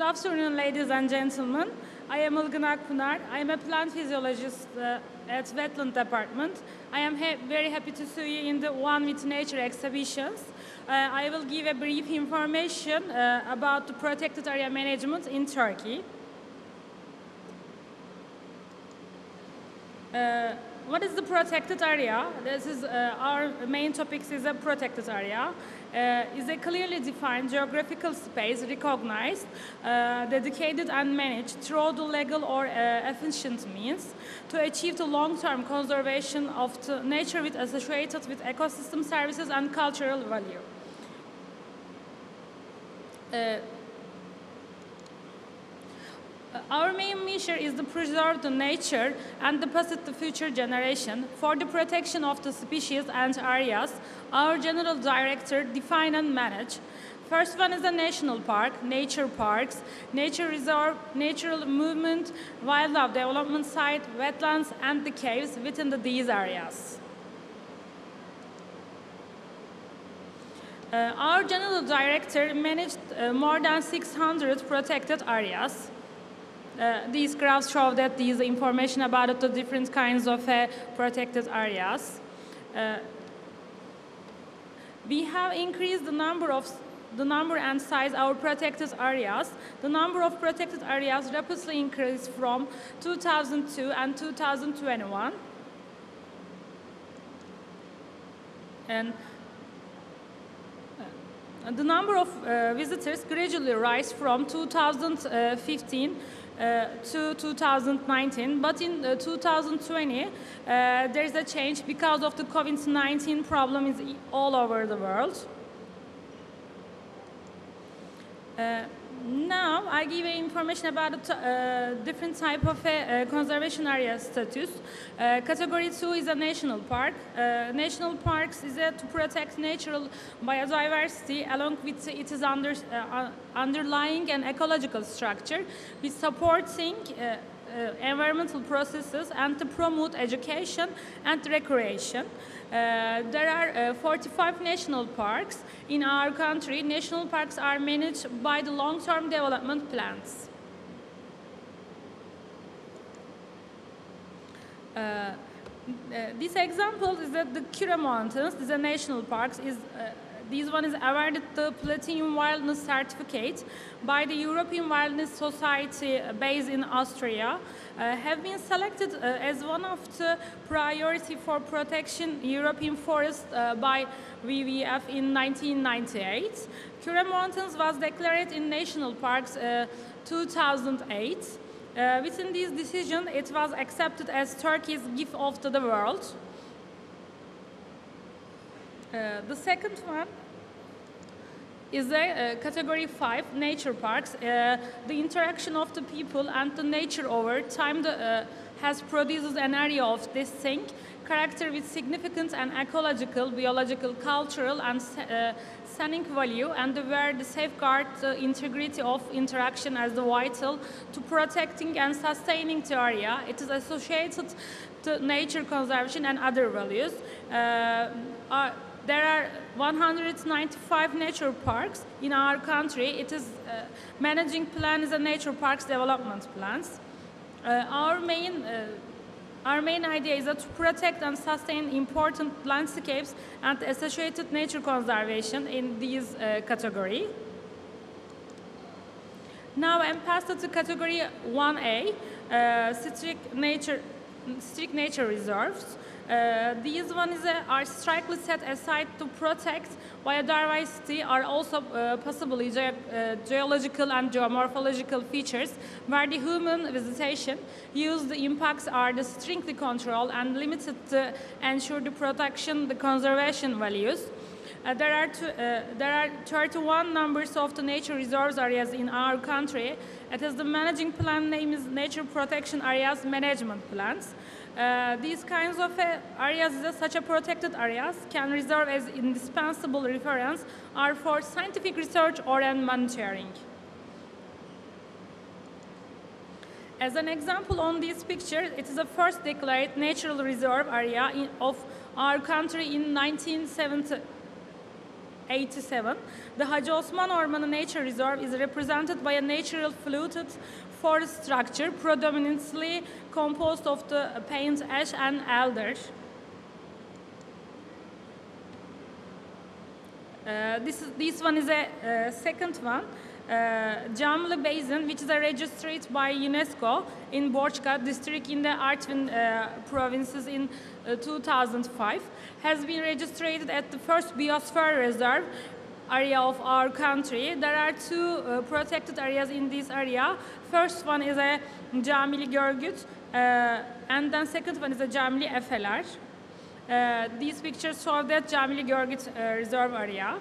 afternoon, ladies and gentlemen. I am Ilgin Akpinar. I am a plant physiologist at Wetland Department. I am very happy to see you in the One with Nature exhibitions. I will give a brief information about the protected area management in Turkey. What is the protected area? This is our main topics is a protected area. Is a clearly defined geographical space recognized, dedicated and managed through the legal or efficient means to achieve the long-term conservation of the nature associated with ecosystem services and cultural value. Our main mission is to preserve the nature and to pass it to future generation. For the protection of the species and areas, our general director define and manage. First one is a national park, nature parks, nature reserve, natural movement, wildlife development site, wetlands, and the caves within these areas. Our general director managed more than 600 protected areas. These graphs show that these information about the different kinds of protected areas. We have increased the number and size of our protected areas. The number of protected areas rapidly increased from 2002 and 2021. And the number of visitors gradually rise from 2015 to 2019, but in 2020 there is a change because of the COVID-19 problem is all over the world. Now I give you information about different type of conservation area status. Category 2 is a national park. National parks is to protect natural biodiversity along with its underlying and ecological structure, with supporting environmental processes and to promote education and recreation. There are 45 national parks in our country. National parks are managed by the long-term development plans. This example is that the Kure Mountains, these are national parks, this one is awarded the Platinum Wilderness Certificate by the European Wilderness Society based in Austria, have been selected as one of the priority for protection European forest by WCF in 1998. Kure Mountains was declared in national parks 2008. Within this decision, it was accepted as Turkey's gift of the world. The second one is the category 5, nature parks. The interaction of the people and the nature over time has produced an area of distinct character with significant and ecological, biological, cultural, and scenic value, and where the safeguard the integrity of interaction as the vital to protecting and sustaining the area. It is associated to nature conservation and other values. There are 195 nature parks in our country. It is managing plan is a nature parks development plans. Our main idea is to protect and sustain important landscapes and associated nature conservation in these category. Now I'm passed to category 1A, strict nature reserves. These ones are strictly set aside to protect biodiversity, are also possibly geological and geomorphological features where the human visitation used impacts are strictly controlled and limited to ensure the protection, the conservation values. There are 31 numbers of the nature reserves areas in our country. It is the managing plan name is Nature Protection Areas Management Plans. These kinds of areas, such as protected areas, can reserve as indispensable reference are for scientific research or monitoring. As an example on this picture, it is the first declared natural reserve area of our country in 1970. 87. The Hacı Osman Ormanı Nature Reserve is represented by a natural fluted forest structure predominantly composed of the paint ash and alder. This one is a second one. Camlı Basin, which is registered by UNESCO in Borçka district in the Artvin provinces in 2005, has been registered at the first biosphere reserve area of our country. There are two protected areas in this area. First one is a Camili Görgüt, and then second one is a Camili Efeler. These pictures show that Camili Görgüt reserve area.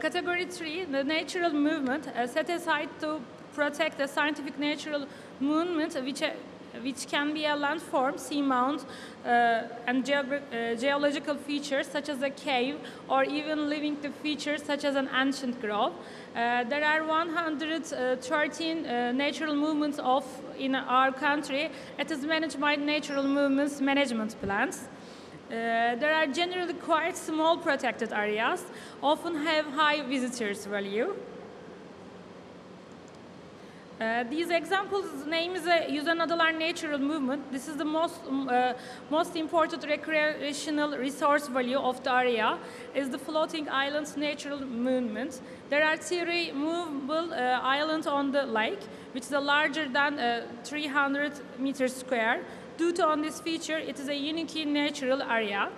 Category 3, the natural movement, set aside to protect the scientific natural movement, which can be a landform, seamount, and geological features such as a cave, or even living features such as an ancient grove. There are 113 natural movements in our country. It is managed by natural movements management plans. There are generally quite small protected areas, often have high visitors value. These examples name is a Yüzen Adalar Natural Movement. This is the most important recreational resource value of the area, is the floating islands natural movement. There are 3 movable islands on the lake, which is larger than 300 meters square. Due to on this feature, it is a unique natural area.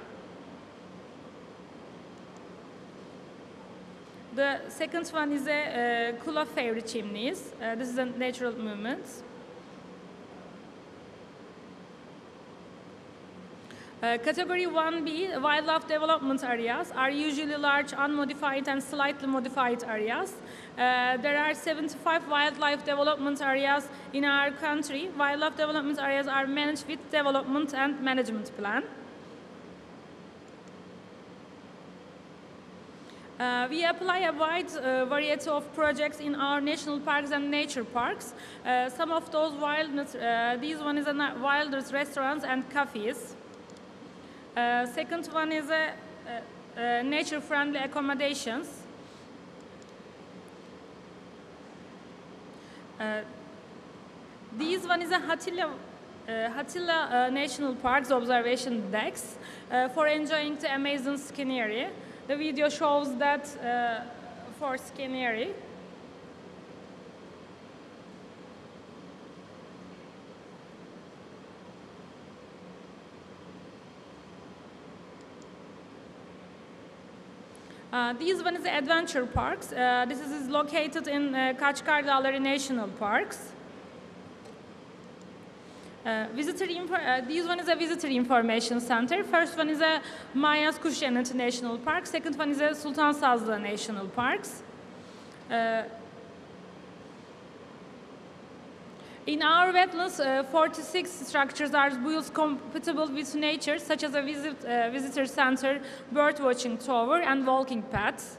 The second one is a Kula Fairy Chimneys. This is a natural movement. Category 1B, wildlife development areas, are usually large, unmodified, and slightly modified areas. There are 75 wildlife development areas in our country. Wildlife development areas are managed with development and management plan. We apply a wide variety of projects in our national parks and nature parks. Some of those these one is a wilderness restaurants and cafes. Second one is a nature-friendly accommodations. This one is a Hatilla National Park's observation decks for enjoying the amazing scenery. The video shows that for scenery. This one is the adventure parks. This is located in Kaçkar Dağları National Parks. This one is a visitor information center. First one is a Mayas Kuşyanıtı National Park. Second one is a Sultan Sazlı National Parks. In our wetlands, 46 structures are built compatible with nature, such as a visitor center, bird watching tower, and walking paths.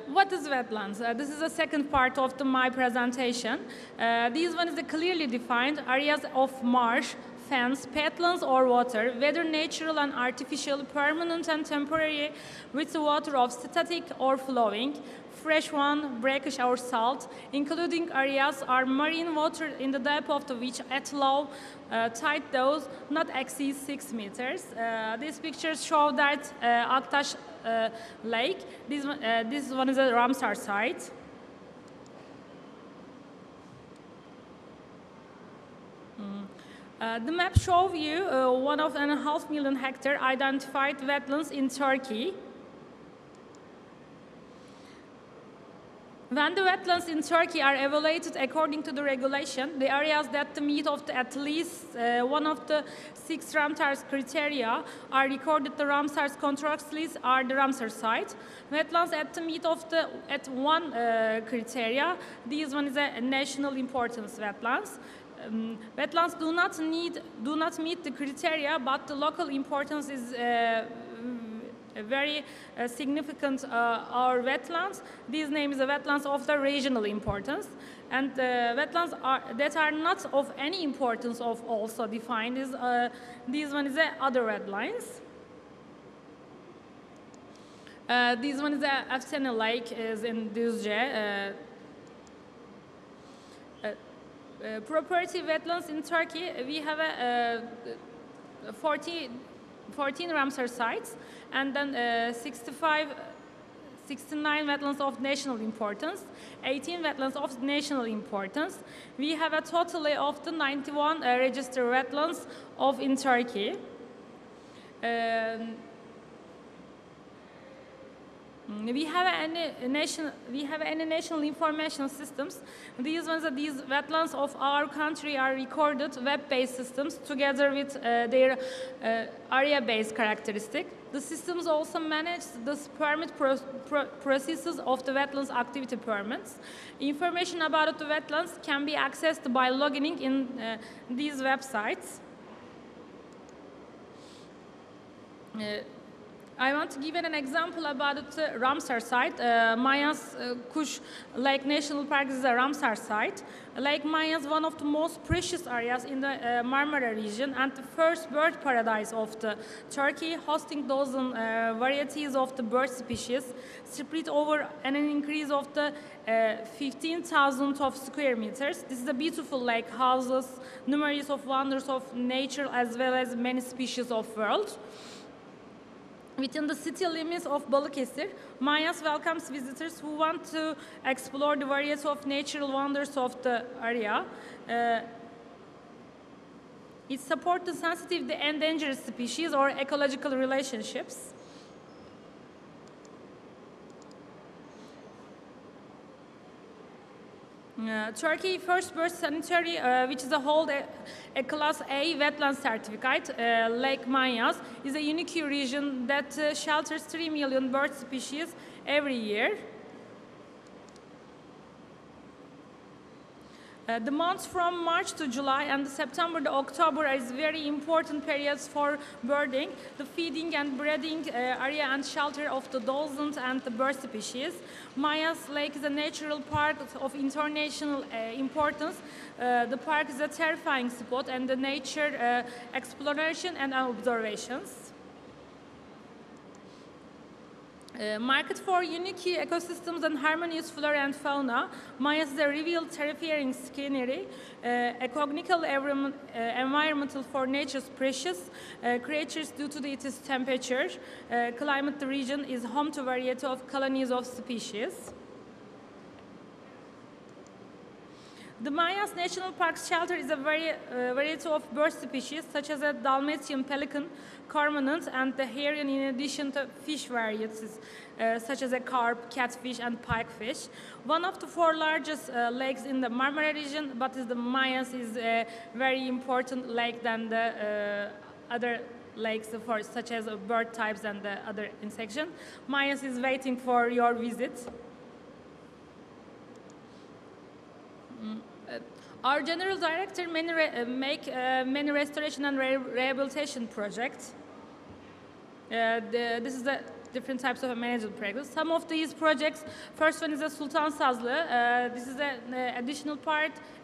What is wetlands? This is the second part of my presentation. This one is the clearly defined areas of marsh, fence, peatlands, or water, whether natural and artificial, permanent and temporary, with the water of static or flowing, fresh one, brackish or salt, including areas are marine water in the depth of which at low tide does not exceed 6 meters. These pictures show that Aktaş Lake. This one is a Ramsar Site. The map shows you 1.5 million hectare identified wetlands in Turkey. When the wetlands in Turkey are evaluated according to the regulation, the areas that meet at least one of the 6 Ramsar criteria are recorded. The Ramsar contracts list are the Ramsar Site. Wetlands at one criteria. This one is a national importance wetlands. Wetlands do not meet the criteria, but the local importance is very significant our wetlands. These names are wetlands of the regional importance, and wetlands that are not of any importance of also defined is this one is the other red lines. This one is the Afsane Lake is in Düzce. Property wetlands in Turkey, we have a 14 Ramsar sites, and then 69 wetlands of national importance, 18 wetlands of national importance. We have a total of the 91 registered wetlands in Turkey. We have any national information systems. These wetlands of our country are recorded web-based systems together with their area-based characteristic. The systems also manage the permit processes of the wetlands activity permits. Information about the wetlands can be accessed by logging in these websites. I want to give an example about the Ramsar Site. Mayas Kush Lake National Park is a Ramsar Site. Lake Maya is one of the most precious areas in the Marmara region and the first bird paradise of the Turkey, hosting dozen varieties of the bird species spread over an increase of the 15,000 of square meters. This is a beautiful lake, houses numerous of wonders of nature as well as many species of world. Within the city limits of Balıkesir, Mayas welcomes visitors who want to explore the variety of natural wonders of the area. It supports the sensitive, the endangered species or ecological relationships. Turkey first bird sanitary, which is a hold a Class A wetland certificate, Lake Mayas, is a unique region that shelters 3 million bird species every year. The months from March to July and September to October is very important periods for birding, the feeding and breeding area and shelter of the dozens and the bird species. Mayas Lake is a natural park of international importance. The park is a terrifying spot and the nature exploration and observations. Market for unique ecosystems and harmonious flora and fauna. Mayas is a revealed terrifying scenery, a cognitive environmental for nature's precious creatures due to its temperature. Climate, the region is home to a variety of colonies of species. The Mayas National Park shelter is a variety of bird species such as a Dalmatian pelican, cormorant, and the heron, in addition to fish varieties such as a carp, catfish, and pikefish. One of the 4 largest lakes in the Marmara region, but the Mayas is a very important lake than the other lakes for such as bird types and the other insects. Mayas is waiting for your visit. Our general director make many restoration and rehabilitation projects. This is the different types of management projects. Some of these projects, first one is a Sultan Sazlı. This is an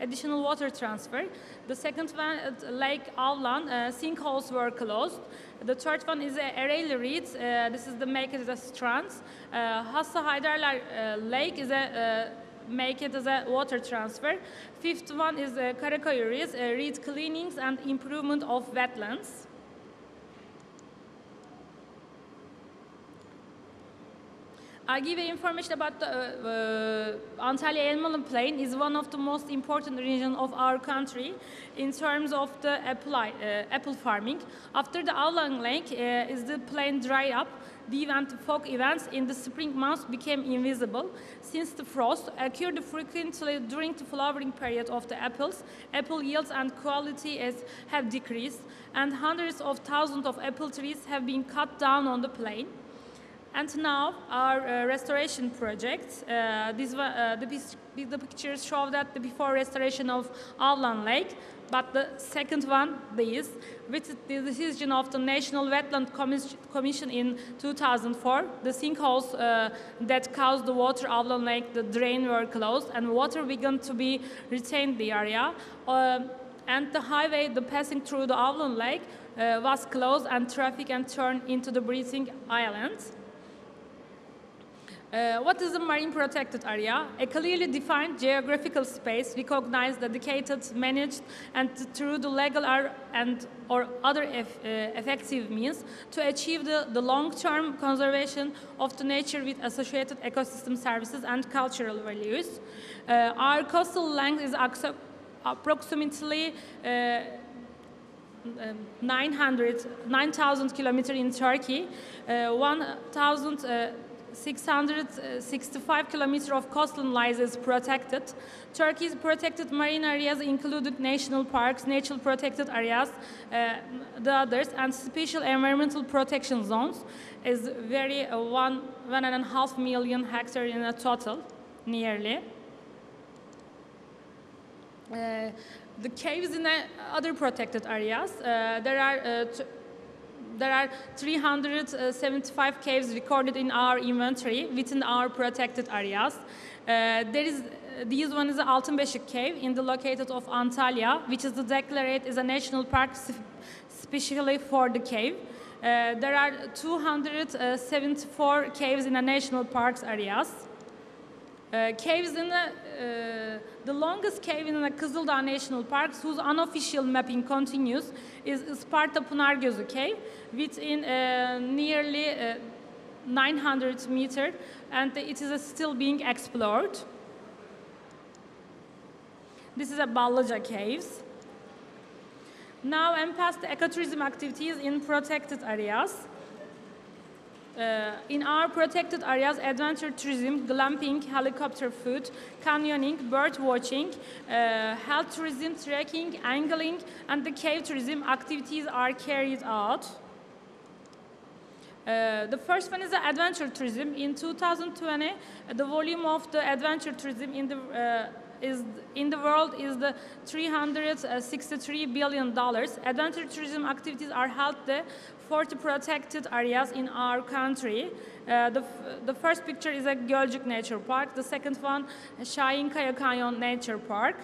additional water transfer. The second one, Lake Avalon, sinkholes were closed. The third one is Ereğli Reeds. This is the make it as a strands. Hassa Haydarlar Lake is a make it as a water transfer. Fifth one is Karaköy Reeds, reed cleanings and improvement of wetlands. I give you information about the Antalya Elmalı Plain is one of the most important regions of our country in terms of the apple farming. After the Avalon Lake is the plain dry up. The fog events in the spring months became invisible. Since the frost occurred frequently during the flowering period of the apples, apple yields and quality have decreased, and hundreds of thousands of apple trees have been cut down on the plain. And now our restoration project. The pictures show that the before restoration of Avalon Lake, but the second one, this, with the decision of the National Wetland Commission in 2004, the sinkholes that caused the water Avalon Lake, the drain were closed, and water began to be retained the area. And the highway, the passing through the Avalon Lake, was closed, and traffic and turned into the breathing island. What is a marine protected area? A clearly defined geographical space, recognized, dedicated, managed, and through the legal or other effective means to achieve the long-term conservation of the nature with associated ecosystem services and cultural values. Our coastal length is approximately 9,000 kilometers in Turkey, 1,665 kilometers of coastline lies is protected. Turkey's protected marine areas included national parks, natural protected areas, the others, and special environmental protection zones is very 1.5 million hectares in a total, nearly. The caves in other protected areas, there are 375 caves recorded in our inventory within our protected areas. This one is the Altınbeşik Cave located of Antalya, which is declared as a national park specially for the cave. There are 274 caves in the national parks areas. Caves in the longest cave in the Kızıldağ National Park, whose unofficial mapping continues, is Isparta Pınargözü Cave, within nearly 900 meters, and it is still being explored. This is a Ballıca Caves. Now I'm past the ecotourism activities in protected areas. In our protected areas, adventure tourism, glamping, helicopter food, canyoning, bird watching, health tourism, trekking, angling, and the cave tourism activities are carried out. The first one is the adventure tourism. In 2020, the volume of the adventure tourism in the world is the $363 billion. Adventure tourism activities are held the 40 protected areas in our country. The first picture is a Gölcük Nature Park. The second one, Şahinkaya Canyon Nature Park.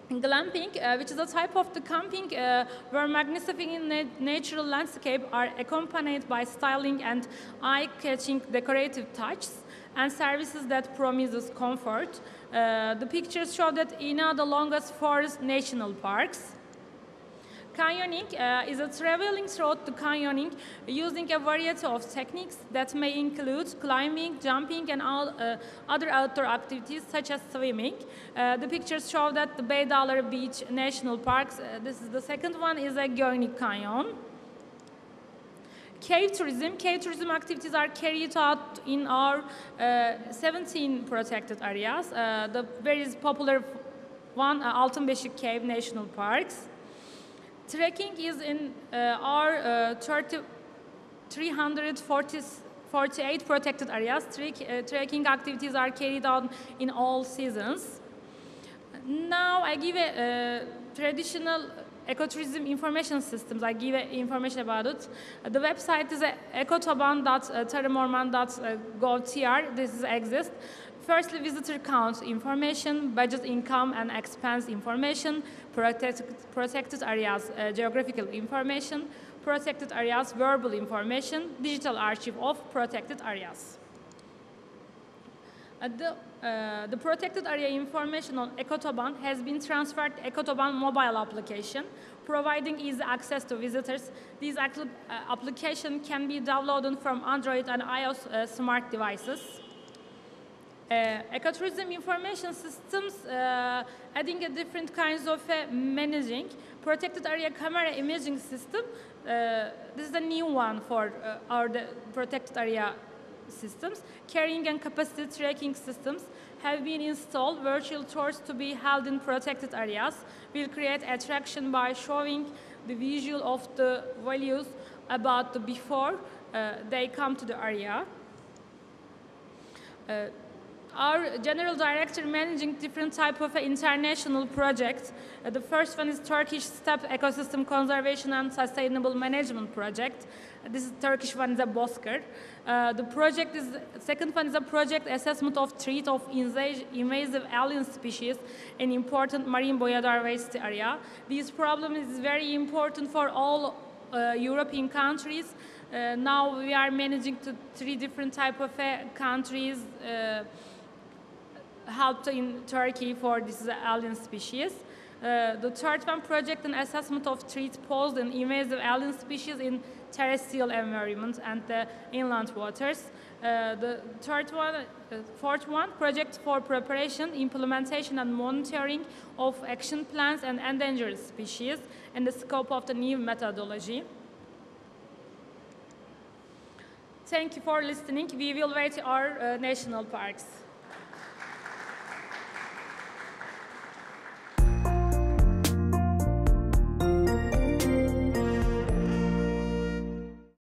Glamping, which is a type of the camping where magnificent natural landscape are accompanied by styling and eye-catching decorative touches and services that promises comfort. The pictures show that in the longest forest national parks. Canyoning is a traveling route to canyoning using a variety of techniques that may include climbing, jumping, and other outdoor activities such as swimming. The pictures show that the Beydalar Beach National Parks, this is the second one, is a Göynük Canyon. Cave tourism activities are carried out in our 17 protected areas. The very popular one, Altınbeşik Cave National Parks. Trekking is in our 348 protected areas. Trekking activities are carried out in all seasons. Now I give a traditional ecotourism information systems. I give information about it. The website is ekotoban.tarımorman.gov.tr. This exists. Firstly, visitor count information, budget income and expense information, protected areas geographical information, protected areas verbal information, digital archive of protected areas. The protected area information on Ekotoban has been transferred to Ekotoban mobile application, providing easy access to visitors. This application can be downloaded from Android and iOS smart devices. Ecotourism information systems adding a different kinds of managing. Protected area camera imaging system. This is a new one for our protected area systems. Carrying and capacity tracking systems have been installed. Virtual tours to be held in protected areas will create attraction by showing the visual of the values about the before they come to the area. Our general director managing different type of international projects. The first one is Turkish STEP Ecosystem Conservation and Sustainable Management Project. This is Turkish one is a Bozkır. Second one is a project assessment of threat of invasive alien species in important marine biodiversity area. This problem is very important for all European countries. Now we are managing to 3 different type of countries helped in Turkey for this alien species. The third one, project and assessment of threats posed in invasive alien species in terrestrial environment and the inland waters. The fourth one, project for preparation, implementation and monitoring of action plans and endangered species in the scope of the new methodology. Thank you for listening. We will wait our national parks.